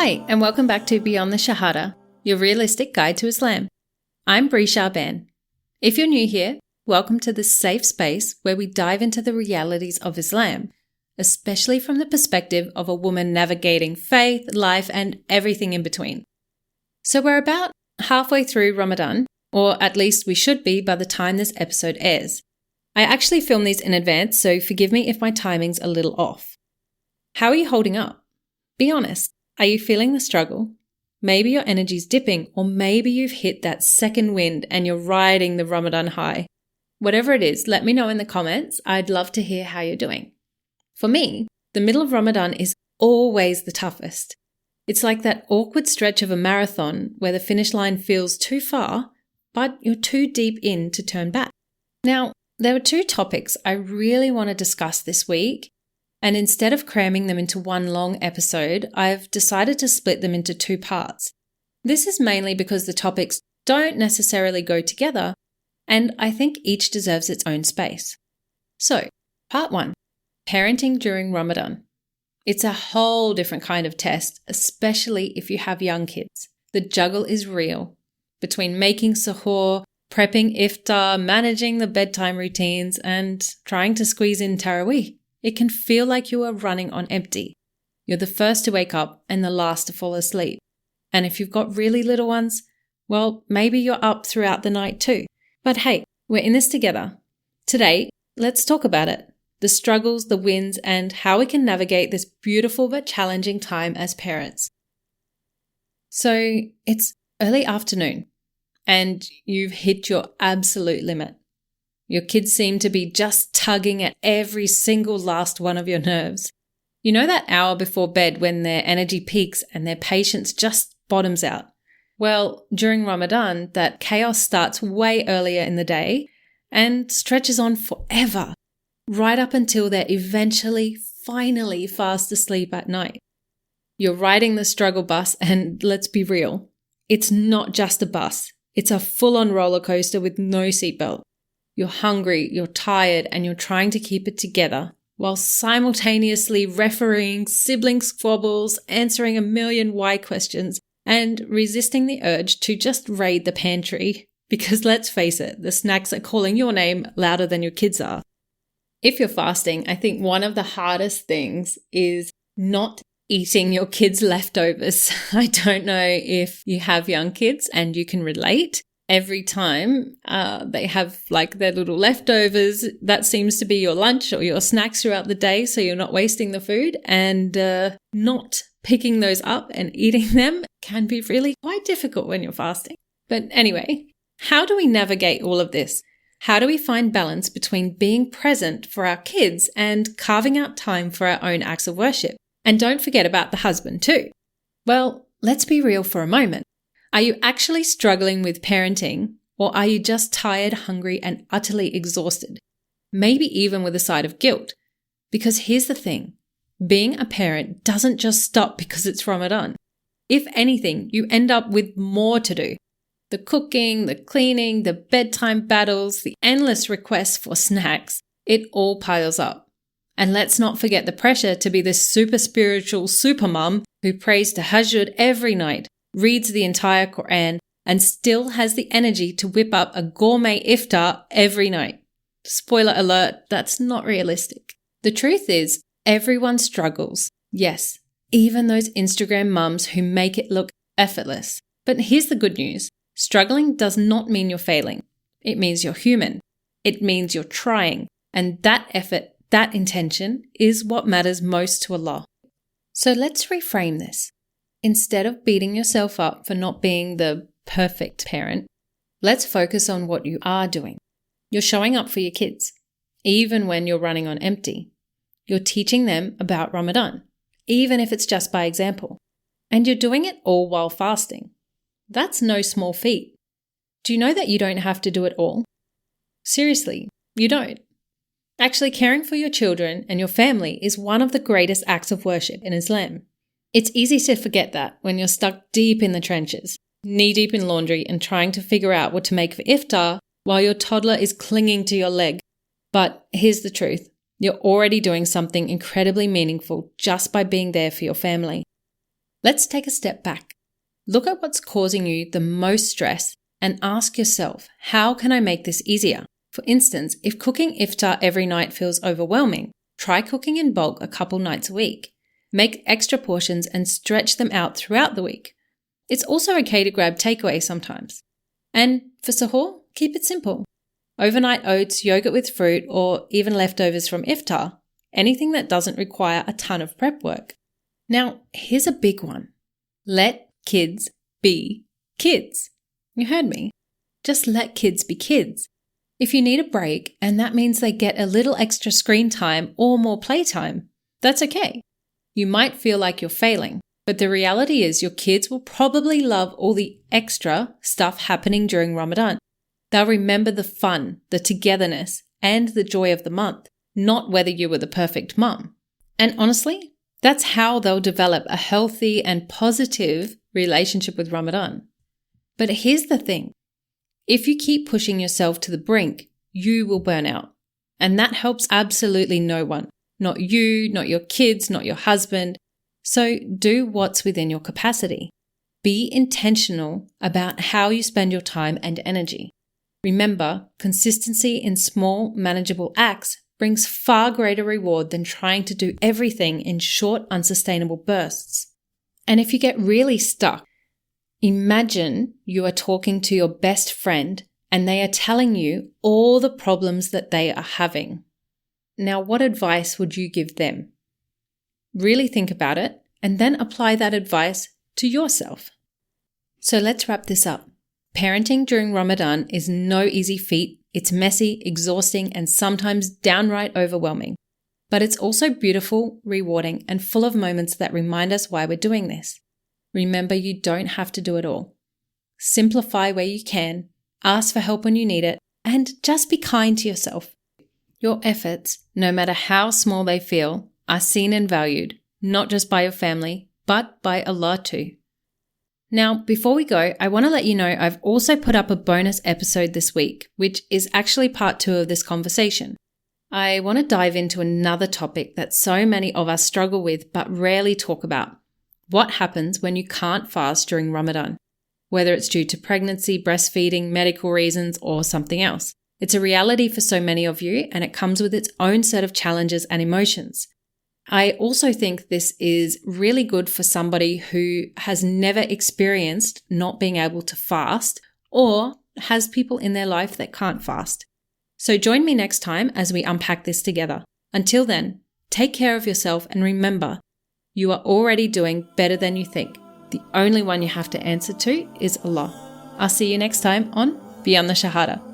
Hi, and welcome back to Beyond The Shahada, your realistic guide to Islam. I'm Bree Charban. If you're new here, welcome to this safe space where we dive into the realities of Islam, especially from the perspective of a woman navigating faith, life, and everything in between. So we're about halfway through Ramadan, or at least we should be by the time this episode airs. I actually filmed these in advance, so forgive me if my timing's a little off. How are you holding up? Be honest. Are you feeling the struggle? Maybe your energy's dipping, or maybe you've hit that second wind and you're riding the Ramadan high. Whatever it is, let me know in the comments. I'd love to hear how you're doing. For me, the middle of Ramadan is always the toughest. It's like that awkward stretch of a marathon where the finish line feels too far, but you're too deep in to turn back. Now, there are two topics I really want to discuss this week. And instead of cramming them into one long episode, I've decided to split them into two parts. This is mainly because the topics don't necessarily go together, and I think each deserves its own space. So, part 1, parenting during Ramadan. It's a whole different kind of test, especially if you have young kids. The juggle is real. Between making suhoor, prepping iftar, managing the bedtime routines, and trying to squeeze in tarawih. It can feel like you are running on empty. You're the first to wake up and the last to fall asleep. And if you've got really little ones, well, maybe you're up throughout the night too. But hey, we're in this together. Today, let's talk about it. The struggles, the wins, and how we can navigate this beautiful but challenging time as parents. So it's early afternoon and you've hit your absolute limit. Your kids seem to be just tugging at every single last one of your nerves. You know that hour before bed when their energy peaks and their patience just bottoms out? Well, during Ramadan, that chaos starts way earlier in the day and stretches on forever, right up until they're eventually, finally fast asleep at night. You're riding the struggle bus, and let's be real, it's not just a bus. It's a full-on roller coaster with no seatbelt. You're hungry, you're tired, and you're trying to keep it together while simultaneously refereeing sibling squabbles, answering a million why questions, and resisting the urge to just raid the pantry. Because let's face it, the snacks are calling your name louder than your kids are. If you're fasting, I think one of the hardest things is not eating your kids' leftovers. I don't know if you have young kids and you can relate. Every time they have like their little leftovers, that seems to be your lunch or your snacks throughout the day, so you're not wasting the food, and not picking those up and eating them can be really quite difficult when you're fasting. But anyway, how do we navigate all of this? How do we find balance between being present for our kids and carving out time for our own acts of worship? And don't forget about the husband too. Well, let's be real for a moment. Are you actually struggling with parenting, or are you just tired, hungry, and utterly exhausted? Maybe even with a side of guilt. Because here's the thing, being a parent doesn't just stop because it's Ramadan. If anything, you end up with more to do. The cooking, the cleaning, the bedtime battles, the endless requests for snacks, it all piles up. And let's not forget the pressure to be this super spiritual super mum who prays tahajjud every night, reads the entire Quran, and still has the energy to whip up a gourmet iftar every night. Spoiler alert, that's not realistic. The truth is, everyone struggles. Yes, even those Instagram mums who make it look effortless. But here's the good news. Struggling does not mean you're failing. It means you're human. It means you're trying. And that effort, that intention, is what matters most to Allah. So let's reframe this. Instead of beating yourself up for not being the perfect parent, let's focus on what you are doing. You're showing up for your kids, even when you're running on empty. You're teaching them about Ramadan, even if it's just by example. And you're doing it all while fasting. That's no small feat. Do you know that you don't have to do it all? Seriously, you don't. Actually, caring for your children and your family is one of the greatest acts of worship in Islam. It's easy to forget that when you're stuck deep in the trenches, knee-deep in laundry and trying to figure out what to make for iftar while your toddler is clinging to your leg. But here's the truth. You're already doing something incredibly meaningful just by being there for your family. Let's take a step back. Look at what's causing you the most stress and ask yourself, how can I make this easier? For instance, if cooking iftar every night feels overwhelming, try cooking in bulk a couple nights a week. Make extra portions and stretch them out throughout the week. It's also okay to grab takeaway sometimes. And for suhoor, keep it simple. Overnight oats, yogurt with fruit, or even leftovers from iftar. Anything that doesn't require a ton of prep work. Now, here's a big one. Let kids be kids. You heard me. Just let kids be kids. If you need a break and that means they get a little extra screen time or more playtime, that's okay. You might feel like you're failing, but the reality is your kids will probably love all the extra stuff happening during Ramadan. They'll remember the fun, the togetherness, and the joy of the month, not whether you were the perfect mum. And honestly, that's how they'll develop a healthy and positive relationship with Ramadan. But here's the thing. If you keep pushing yourself to the brink, you will burn out. And that helps absolutely no one. Not you, not your kids, not your husband. So do what's within your capacity. Be intentional about how you spend your time and energy. Remember, consistency in small, manageable acts brings far greater reward than trying to do everything in short, unsustainable bursts. And if you get really stuck, imagine you are talking to your best friend and they are telling you all the problems that they are having. Now, what advice would you give them? Really think about it and then apply that advice to yourself. So let's wrap this up. Parenting during Ramadan is no easy feat. It's messy, exhausting, and sometimes downright overwhelming. But it's also beautiful, rewarding, and full of moments that remind us why we're doing this. Remember, you don't have to do it all. Simplify where you can, ask for help when you need it, and just be kind to yourself. Your efforts, no matter how small they feel, are seen and valued, not just by your family, but by Allah too. Now, before we go, I want to let you know I've also put up a bonus episode this week, which is actually part 2 of this conversation. I want to dive into another topic that so many of us struggle with but rarely talk about. What happens when you can't fast during Ramadan? Whether it's due to pregnancy, breastfeeding, medical reasons, or something else. It's a reality for so many of you, and it comes with its own set of challenges and emotions. I also think this is really good for somebody who has never experienced not being able to fast or has people in their life that can't fast. So join me next time as we unpack this together. Until then, take care of yourself and remember, you are already doing better than you think. The only one you have to answer to is Allah. I'll see you next time on Beyond the Shahada.